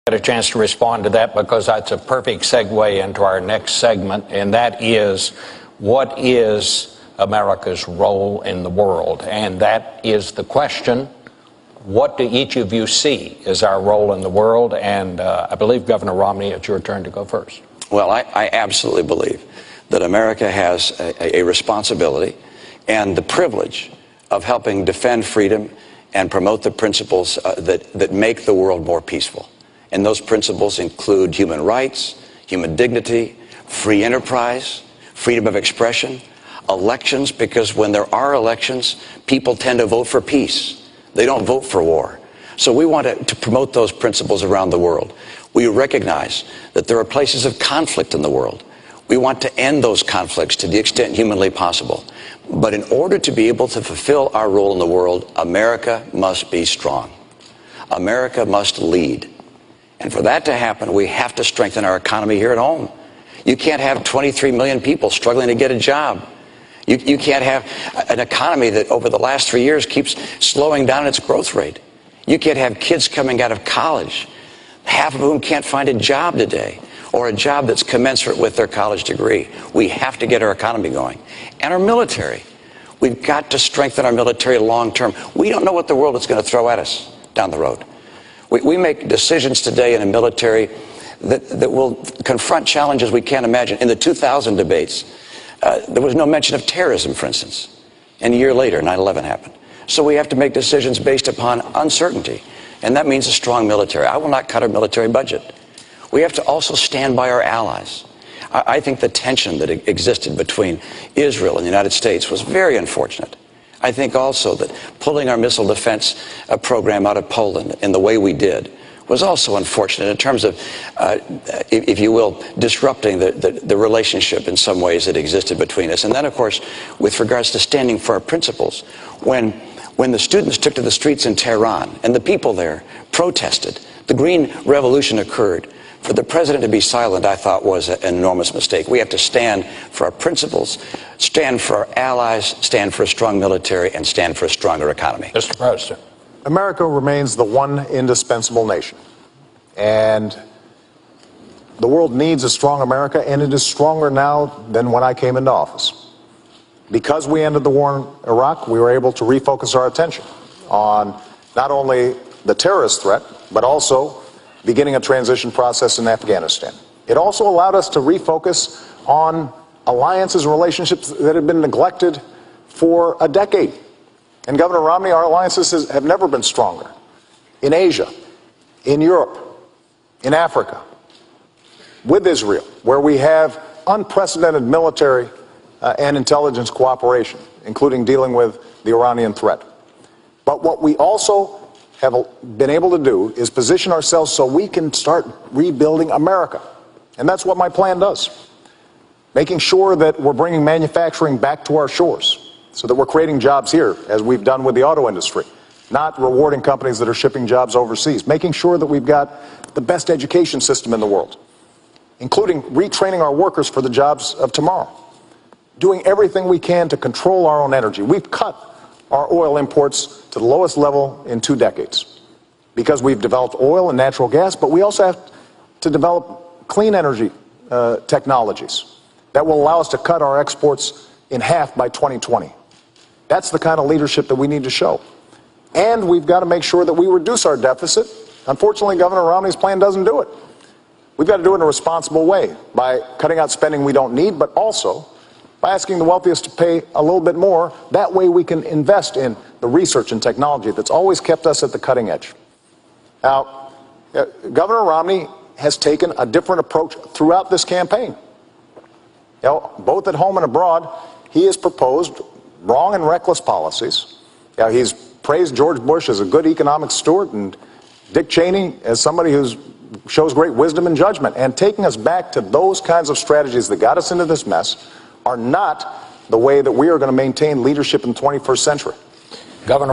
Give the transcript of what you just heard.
get a chance to respond to that, because that's a perfect segue into our next segment, and that is, what is America's role in the world? And that is the question. What do each of you see as our role in the world? And I believe, Governor Romney, it's your turn to go first. Well, I absolutely believe that America has a responsibility and the privilege of helping defend freedom and promote the principles that make the world more peaceful. And those principles include human rights, human dignity, free enterprise, freedom of expression, elections, because when there are elections, people tend to vote for peace. They don't vote for war. So we want to promote those principles around the world. We recognize that there are places of conflict in the world. We want to end those conflicts to the extent humanly possible. But in order to be able to fulfill our role in the world, America must be strong. America must lead. And for that to happen, we have to strengthen our economy here at home. You can't have 23 million people struggling to get a job. You can't have an economy that over the last 3 years keeps slowing down its growth rate. You can't have kids coming out of college, half of whom can't find a job today, or a job that's commensurate with their college degree. We have to get our economy going. And our military. We've got to strengthen our military long term. We don't know what the world is going to throw at us down the road. We make decisions today in a military that will confront challenges we can't imagine. In the 2000 debates, there was no mention of terrorism, for instance. And a year later, 9/11 happened. So we have to make decisions based upon uncertainty. And that means a strong military. I will not cut our military budget. We have to also stand by our allies. I think the tension that existed between Israel and the United States was very unfortunate. I think also that pulling our missile defense program out of Poland in the way we did was also unfortunate in terms of, if you will, disrupting the relationship in some ways that existed between us. And then, of course, with regards to standing for our principles, when the students took to the streets in Tehran and the people there protested, the Green Revolution occurred. For the president to be silent, I thought, was an enormous mistake. We have to stand for our principles, stand for our allies, stand for a strong military, and stand for a stronger economy. Mr. President. America remains the one indispensable nation. And the world needs a strong America, and it is stronger now than when I came into office. Because we ended the war in Iraq, we were able to refocus our attention on not only the terrorist threat, but also beginning a transition process in Afghanistan. It also allowed us to refocus on alliances and relationships that had been neglected for a decade. And Governor Romney, our alliances have never been stronger. In Asia, in Europe, in Africa, with Israel, where we have unprecedented military and intelligence cooperation, including dealing with the Iranian threat. But what we also have been able to do is position ourselves so we can start rebuilding America. And that's what my plan does. Making sure that we're bringing manufacturing back to our shores so that we're creating jobs here, as we've done with the auto industry, not rewarding companies that are shipping jobs overseas. Making sure that we've got the best education system in the world, including retraining our workers for the jobs of tomorrow. Doing everything we can to control our own energy. We've cut our oil imports to the lowest level in 2 decades because we've developed oil and natural gas, but we also have to develop clean energy technologies that will allow us to cut our exports in half by 2020. That's the kind of leadership that we need to show. And we've got to make sure that we reduce our deficit. Unfortunately, Governor Romney's plan doesn't do it. We've got to do it in a responsible way by cutting out spending we don't need, but also by asking the wealthiest to pay a little bit more. That way we can invest in the research and technology that's always kept us at the cutting edge. Now, Governor Romney has taken a different approach throughout this campaign. You know, both at home and abroad, he has proposed wrong and reckless policies. You know, he's praised George Bush as a good economic steward and Dick Cheney as somebody who shows great wisdom and judgment. And taking us back to those kinds of strategies that got us into this mess are not the way that we are going to maintain leadership in the 21st century. Governor